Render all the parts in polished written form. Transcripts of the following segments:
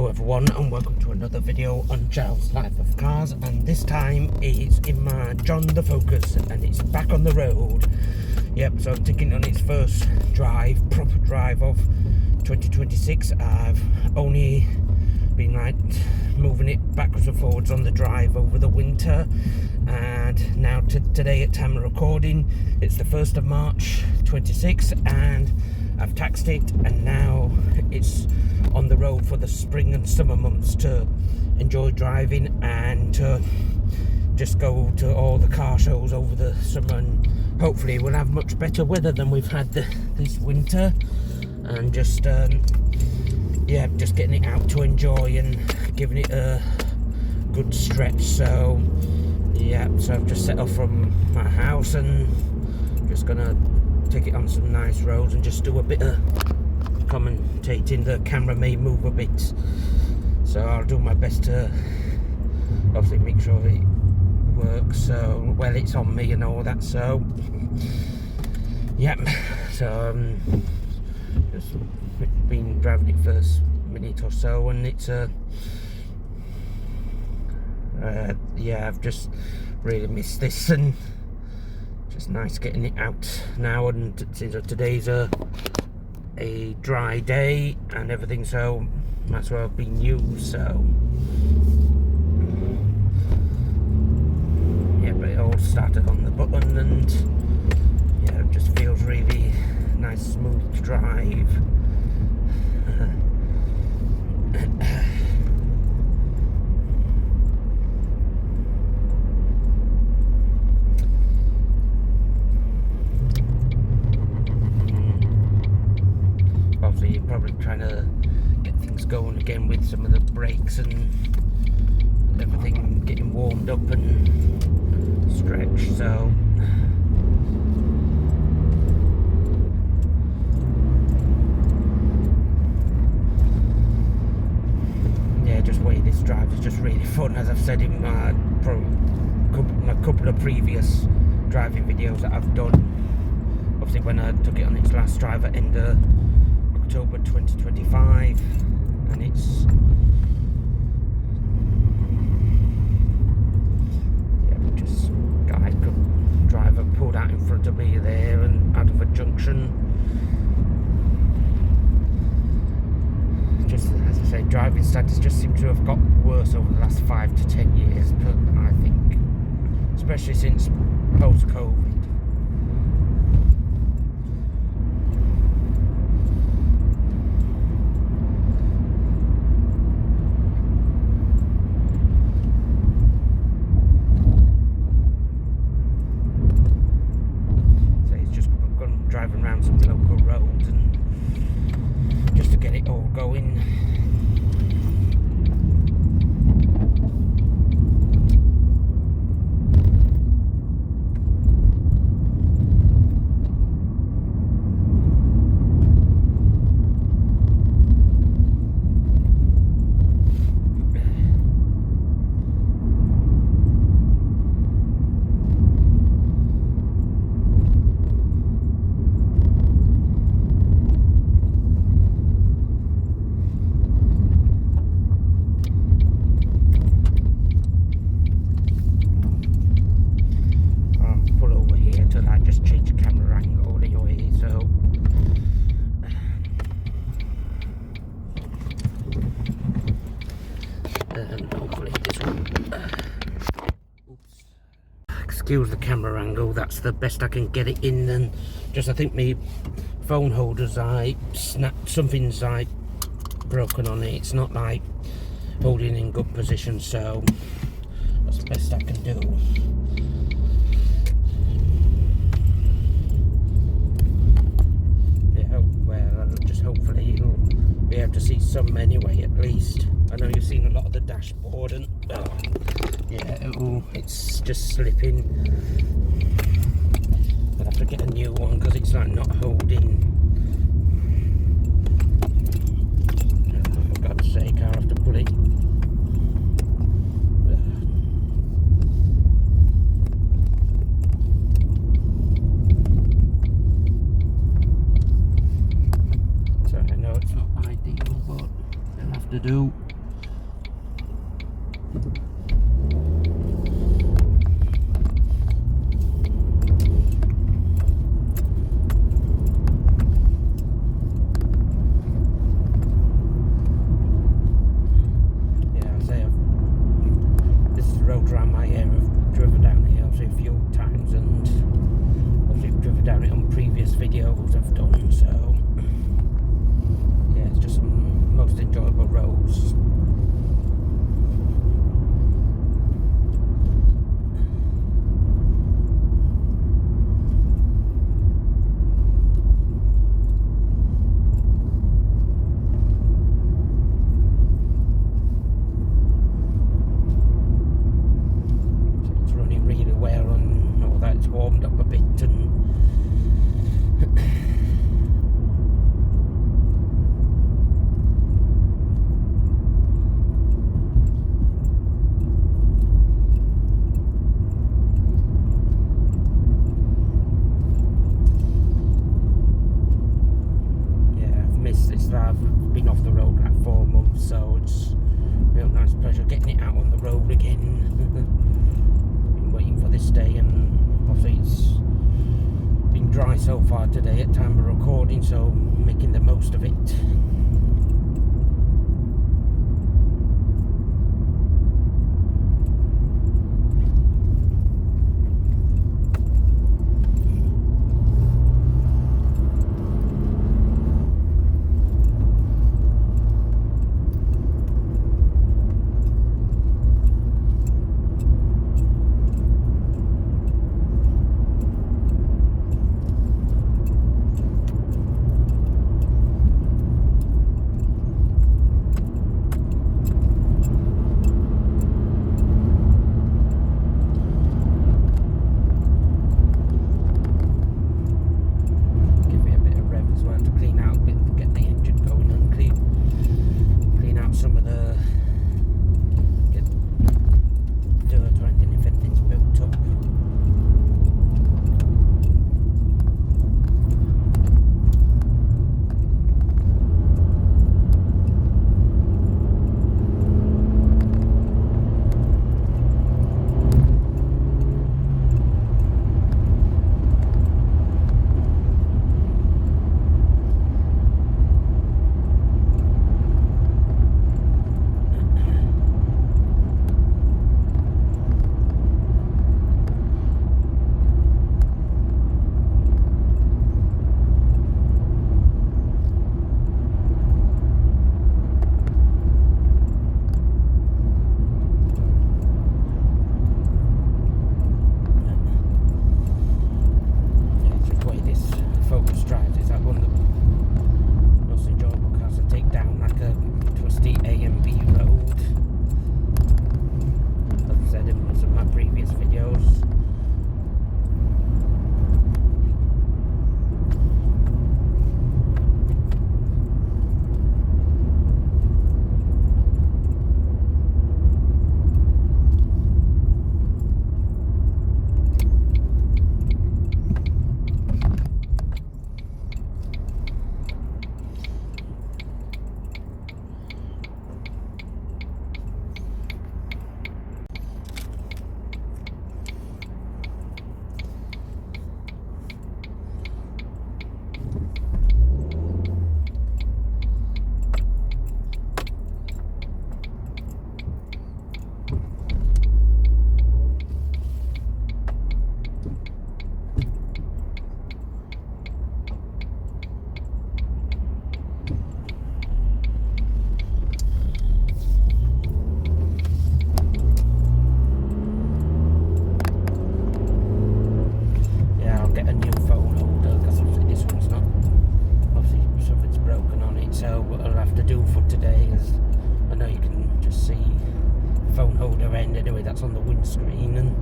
Hello everyone, and welcome to another video on Giles' Life of Cars, and this time it's in my Mk1 Focus and it's back on the road. Yep, so I'm taking on its first drive, proper drive of 2026. I've only been like moving it backwards and forwards on the drive over the winter, and now today at time of recording it's the 1st of March 26, and I've taxed it and now it's on the road for the spring and summer months to enjoy driving and to just go to all the car shows over the summer, and hopefully we'll have much better weather than we've had this winter, and just yeah, just getting it out to enjoy and giving it a good stretch. So yeah, so I've just set off from my house and just gonna take it on some nice roads and just do a bit of commentating. The camera may move a bit, so I'll do my best to obviously make sure it works, so well it's on me and all that. So yeah, so just been driving it first minute or so, and it's yeah, I've just really missed this, and just nice getting it out now. And since today's a dry day and everything, so that's where I've been used. So yeah, but it all started on the button, and yeah, it just feels really nice, smooth drive. Obviously you're probably trying to get things going again with some of the brakes and everything getting warmed up and stretched. So yeah, just way this drive is just really fun, as I've said in my couple of previous driving videos that I've done. Obviously when I took it on its last drive at end of October 2025, and it's yeah, just driver pulled out in front of me there and out of a junction. Just as I say, driving standards just seem to have got worse over the last 5 to 10 years, but I think especially since post-COVID. Driving around some local roads and just to get it all going. Hopefully this one, oops, excuse the camera angle, that's the best I can get it in. And just I think my phone holders, I snapped, something's like broken on it. It's not like holding in good position, so that's the best I can do. Yeah, well, just hopefully you'll be able to see some anyway, at least. I know you've seen a lot of the dashboard, and yeah, it's just slipping. I'll have to get a new one because it's like not holding. For God's sake, I'll have to pull it. So I know it's not ideal, but it'll have to do. Videos I've done, so yeah, it's just some most enjoyable roads. It's running really well and all that. It's warmed up a bit and I've been off the road like 4 months, so it's a real nice pleasure getting it out on the road again. Been waiting for this day, and obviously it's been dry so far today at time of recording, so making the most of it. That's on the windscreen, and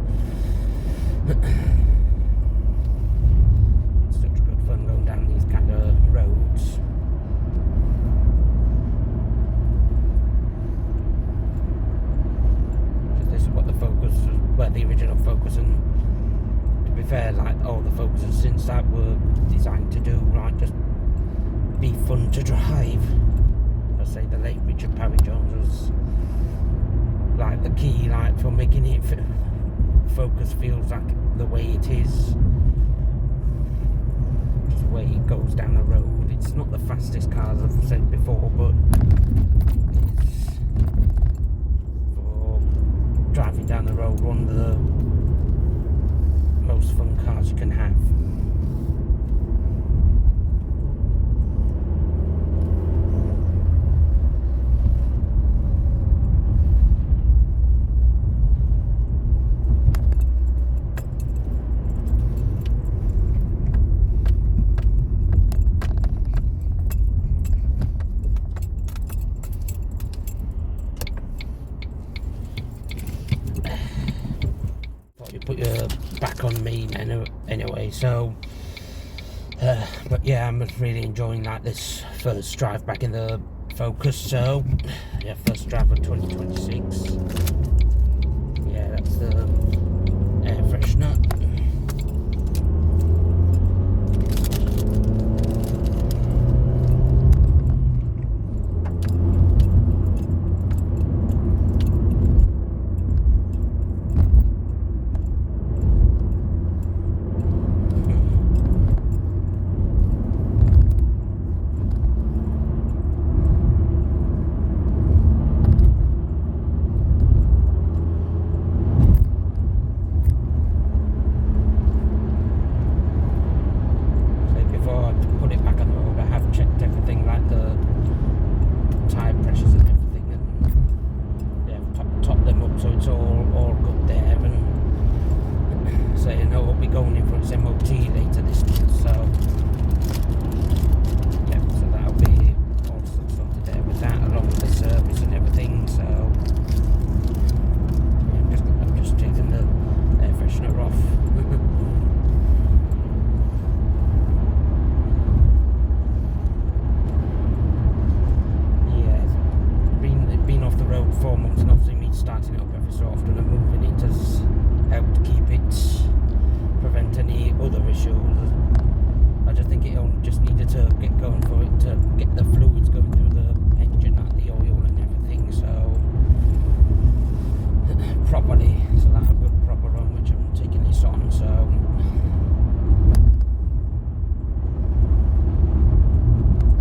it's such good fun going down these kind of roads. This is what the Focus, well, the original Focus, and to be fair, like all the Focuses since that were designed to do, like, just be fun to drive. I say the late Richard Parry Jones was like the key for making it Focus feels like the way it is, just the way it goes down the road. It's not the fastest car, as I've said before, but it's for driving down the road one of the most fun cars you can have. Put your back on me anyway, so but yeah, I'm really enjoying like this first drive back in the Focus. So yeah, first drive of 2026. Yeah, that's the air freshener. Going in for its MOT later this month, so yeah, so that'll be all sorted there with that, along with the service and everything. So yeah, I'm just taking the air freshener off. Yeah, it's been off the road 4 months, and obviously me starting it up every so often and moving it has helped keep it, prevent any other issues. I just think it just needed to get going for it to get the fluids going through the engine, like the oil and everything, so properly, so that's a good proper run, which I'm taking this on. So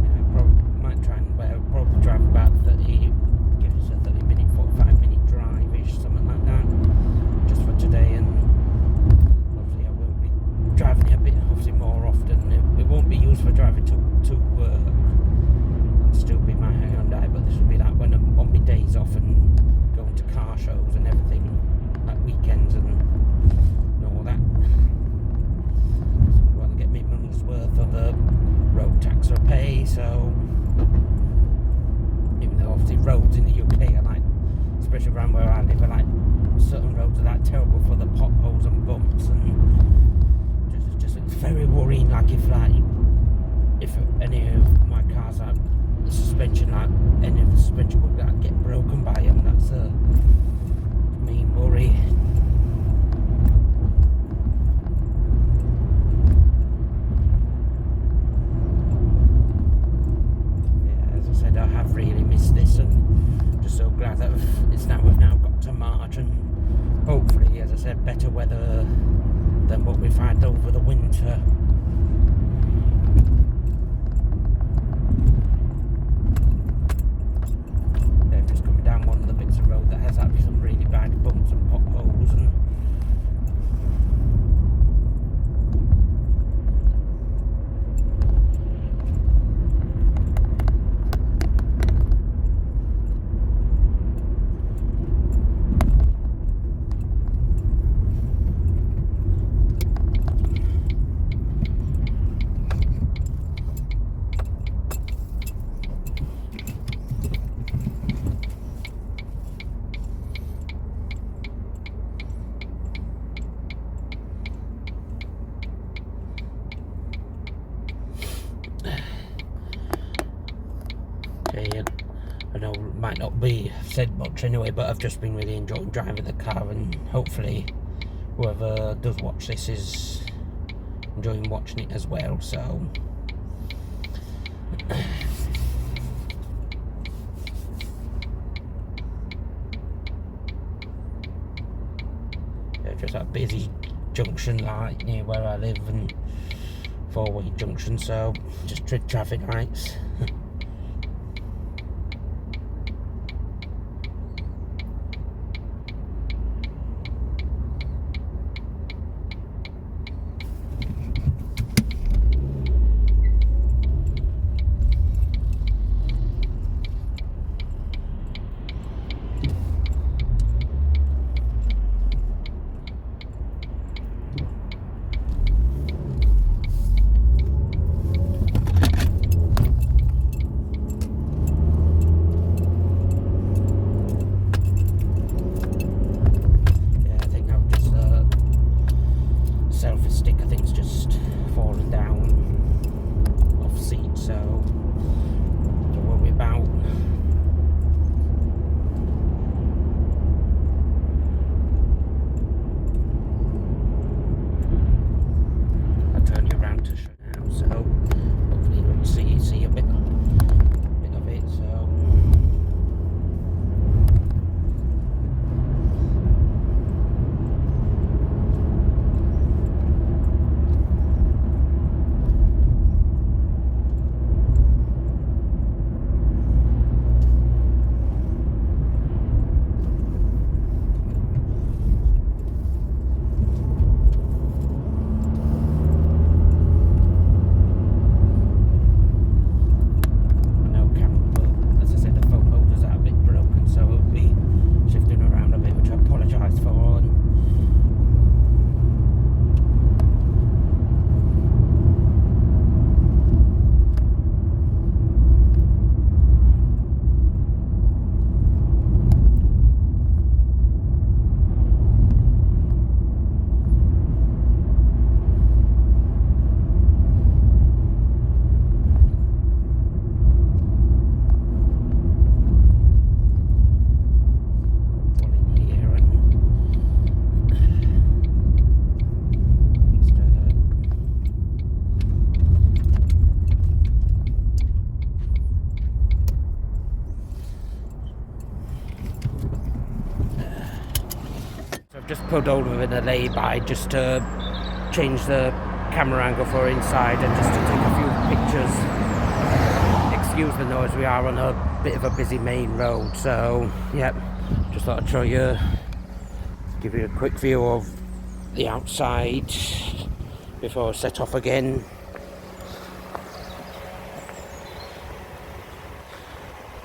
yeah, I probably might try and probably drive about 30, give us a 30-minute, 45-minute drive-ish, something like that, just for today. And driving it a bit, obviously more often. It won't be used for driving to work. It'll still be my Hyundai, but this will be like when I'm on my days off and going to car shows and everything, like weekends and all that. So I want to get my money's worth of the road tax I pay. So even though obviously roads in the UK are like, especially around where I live, are like, certain roads are like terrible for the potholes and bumps, and it's very worrying, like if any of my cars, like the suspension, like any of the suspension would like get broken by them. That's a main worry. Yeah, as I said, I have really missed this, and just so glad that we've now got to March, and hopefully, as I said, better weather than what we've had over the winter. They're just coming down one of the bits of road that has actually some really bad bumps and potholes, and I know it might not be said much anyway, but I've just been really enjoying driving the car, and hopefully whoever does watch this is enjoying watching it as well. So just a busy junction like near where I live, and four-way junction, so just traffic lights. Stick, I think it's just falling down off seat, so don't worry about. I'll turn you around to show now, so hopefully you'll see a bit of it. So just pulled over in a lay-by just to change the camera angle for inside and just to take a few pictures. Excuse the noise, we are on a bit of a busy main road, so yep, just thought I'd show you, give you a quick view of the outside before I set off again.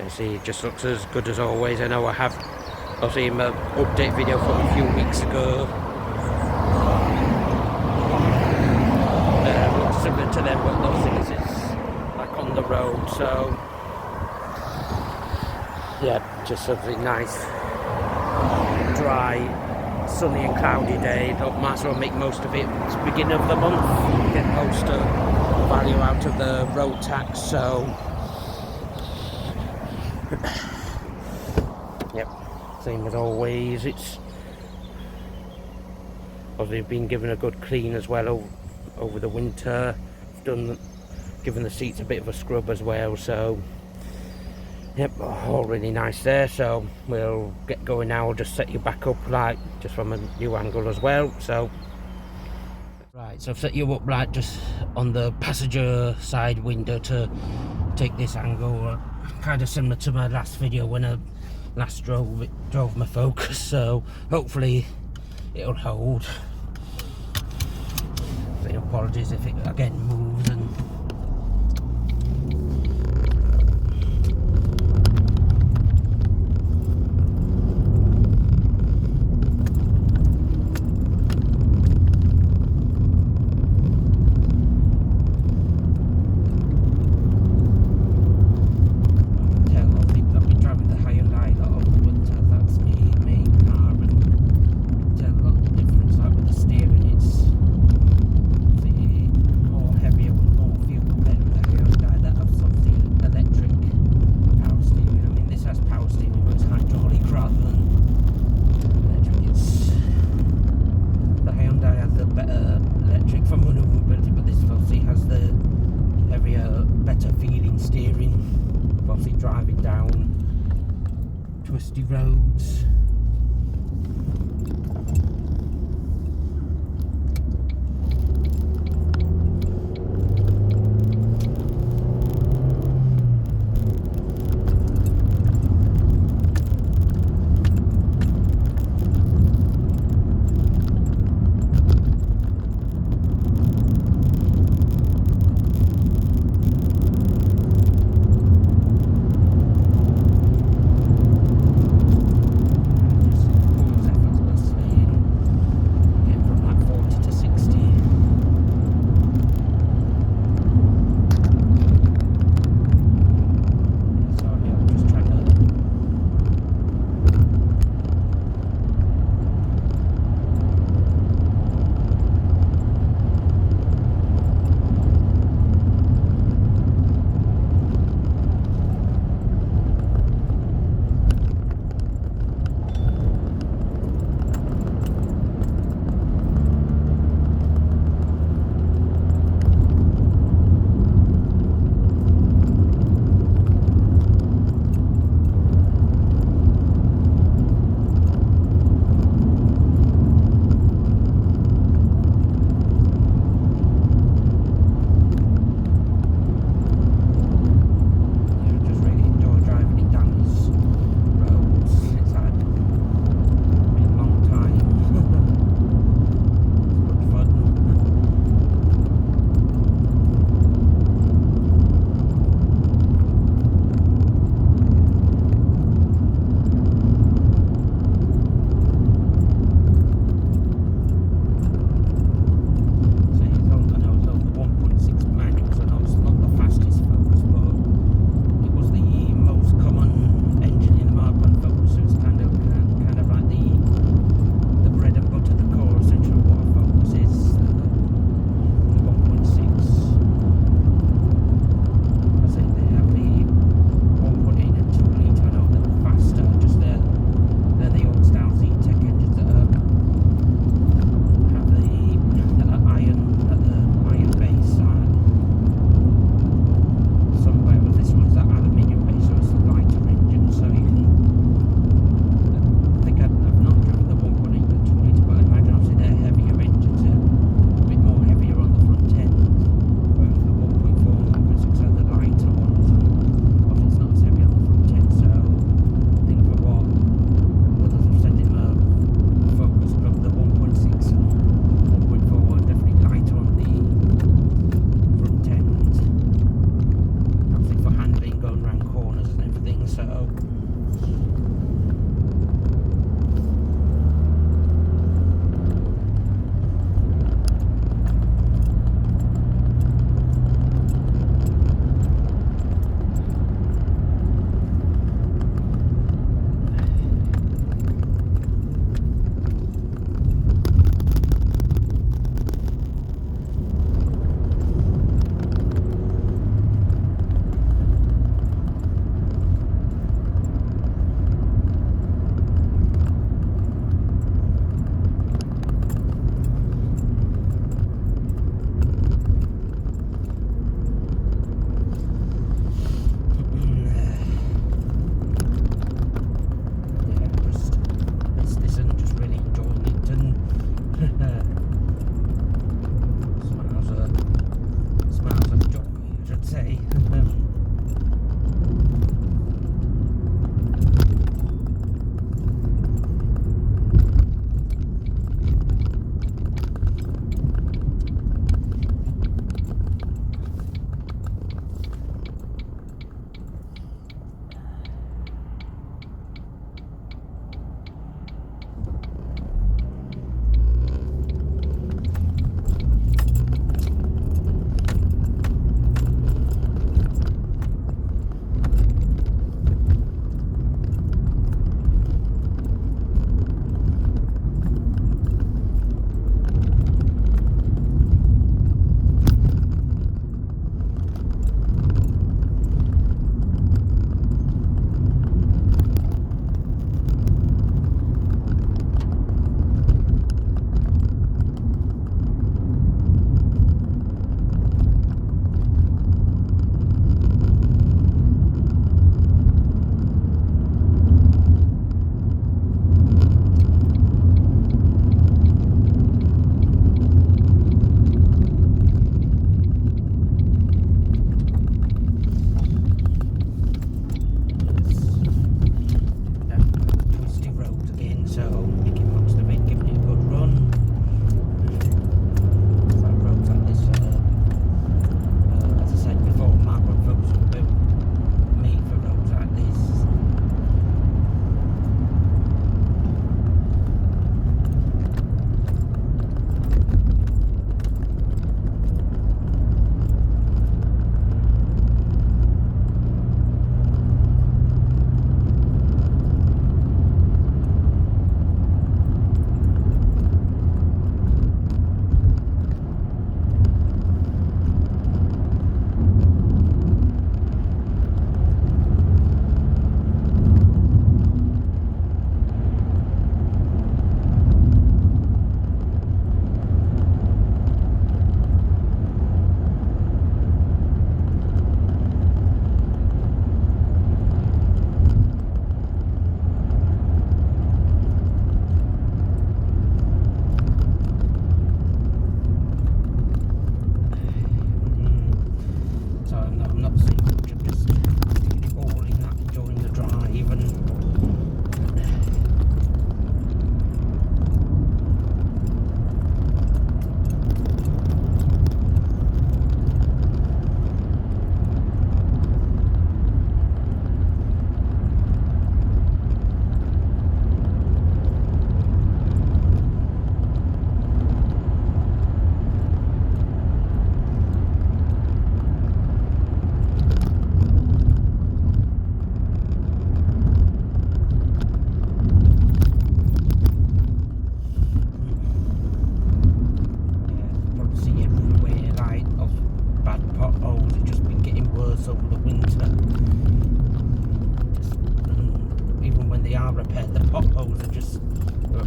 You see, it just looks as good as always. I know I have obviously my update video from a few weeks ago, looks similar to them, but obviously it's back on the road, so yeah, just something nice, dry, sunny and cloudy day. Thought might as well make most of it. It's the beginning of the month, get most of the value out of the road tax, so yep, same as always. It's obviously been given a good clean as well over the winter. Given the seats a bit of a scrub as well, so yep, all really nice there. So we'll get going now. I'll just set you back up like just from a new angle as well. So right, so I've set you up like just on the passenger side window to take this angle, kind of similar to my last video when I last drove my Focus, so hopefully it'll hold. So apologies if it again moves and driving down twisty roads.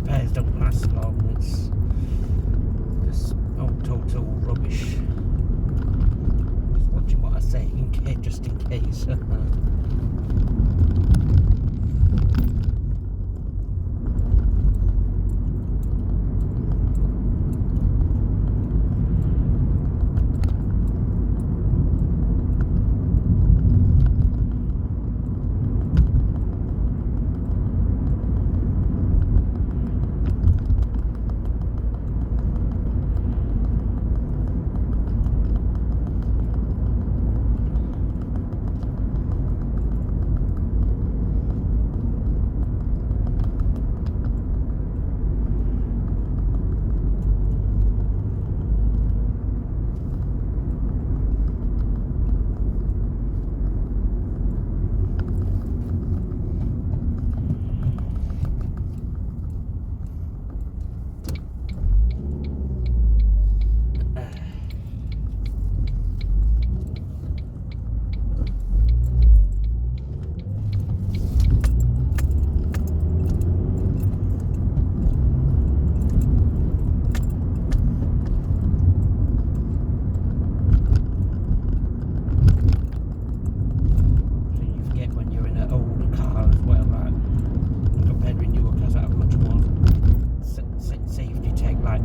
repairs don't last long. It's just total rubbish. Just watching what I say just in case.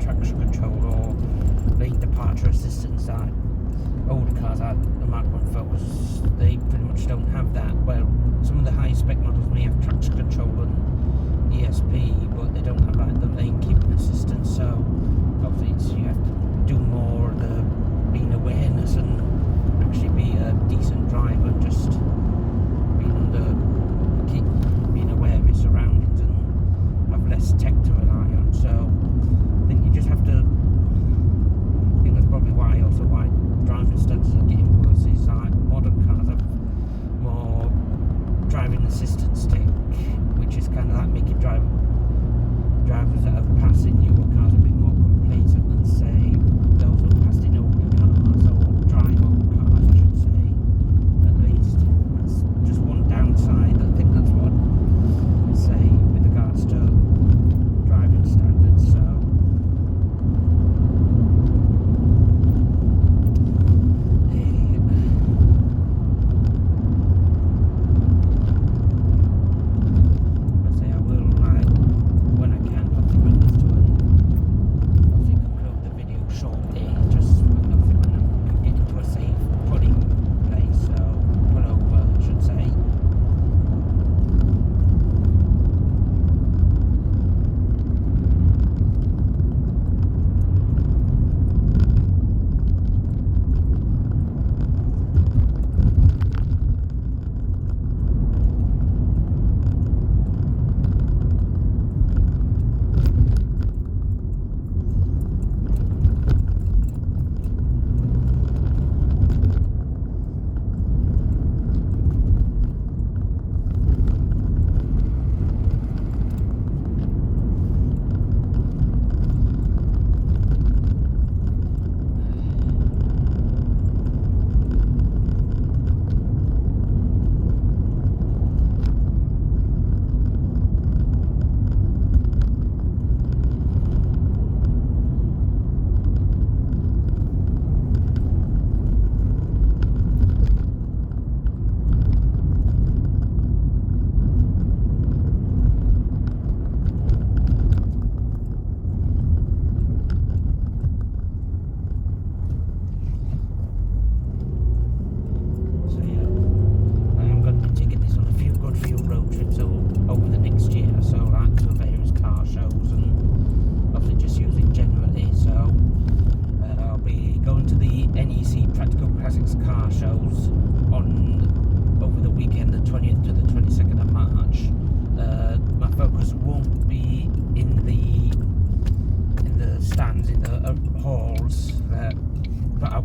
Traction control or lane departure assistance. Older cars like the Mk1 Focus, they pretty much don't have that. Well, some of the high spec models may have traction control and ESP, but they don't have like the lane keeping assistance. So obviously you have to do more of the being awareness and actually be a decent driver, and just being aware of your surroundings and have less tech to rely on. So you just have to, I think that's probably why driving standards are getting worse, is like modern cars have more driving assistance tech, which is kind of like making drivers that have passed in newer cars a bit more complacent than say those who have passed in older cars, or drive old cars I should say, at least. That's just one downside. I think that's what I'd say with regards to driving standards. So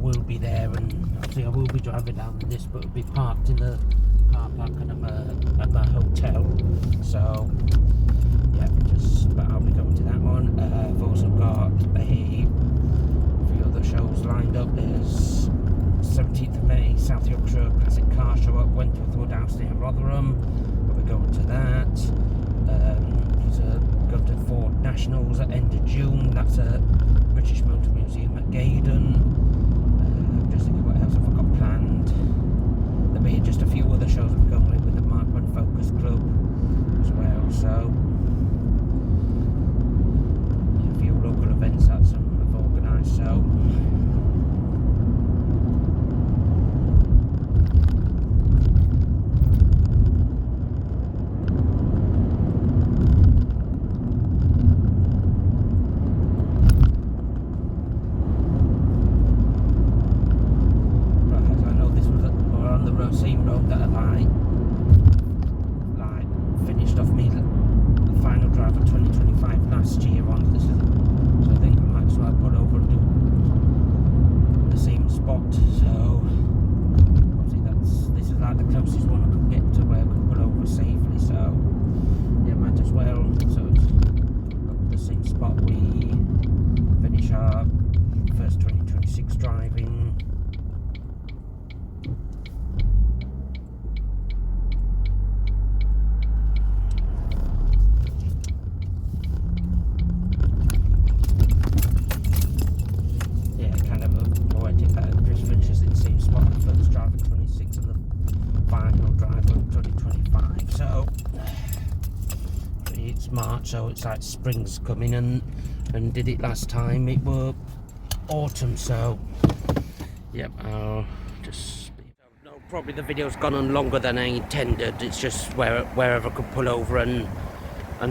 will be there, and obviously I will be driving down this, but it'll be parked in the car park at my hotel. So yeah, but I'll be going to that one. I've also got a few other shows lined up. There's 17th of May, South Yorkshire Classic Car Show at Wentworth Wood House near Rotherham. I'll be going to that. There's going to Ford Nationals at end of June. That's at British Motor Museum at Gaydon. Just thinking what else have I got planned. There'll be just a few other shows I'm going with the Mk1 Focus Club as well. So yeah, a few local events that some have organised. So. Same road that I finished off me the final drive of 2025 last year on. This is, so I think I might as well put over and do the same spot. So obviously this is like the closest one I could get to where I could pull over safely. So yeah, might as well. So it's the same spot we finish our first 2026 driving. It's March, so it's like spring's coming, and did it last time it were autumn. So yep, I'll just no, probably the video's gone on longer than I intended. It's just wherever I could pull over and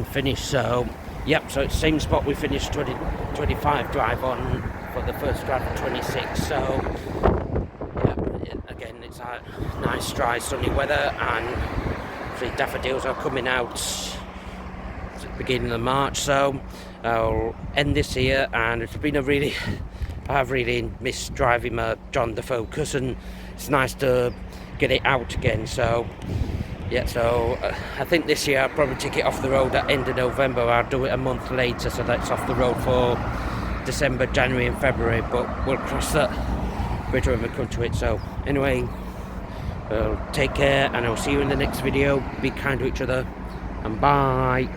finish. So yep, so it's the same spot we finished 2025 drive on for the first drive of 26. So yep, again it's like nice dry sunny weather, and the daffodils are coming out at the beginning of March. So I'll end this here, and it's been I've really missed driving my John the Focus, and it's nice to get it out again. So yeah, so I think this year I'll probably take it off the road at end of November. I'll do it a month later, so that's off the road for December, January and February, but we'll cross that bridge when we come to it. So anyway, well, take care, and I'll see you in the next video. Be kind to each other, and bye.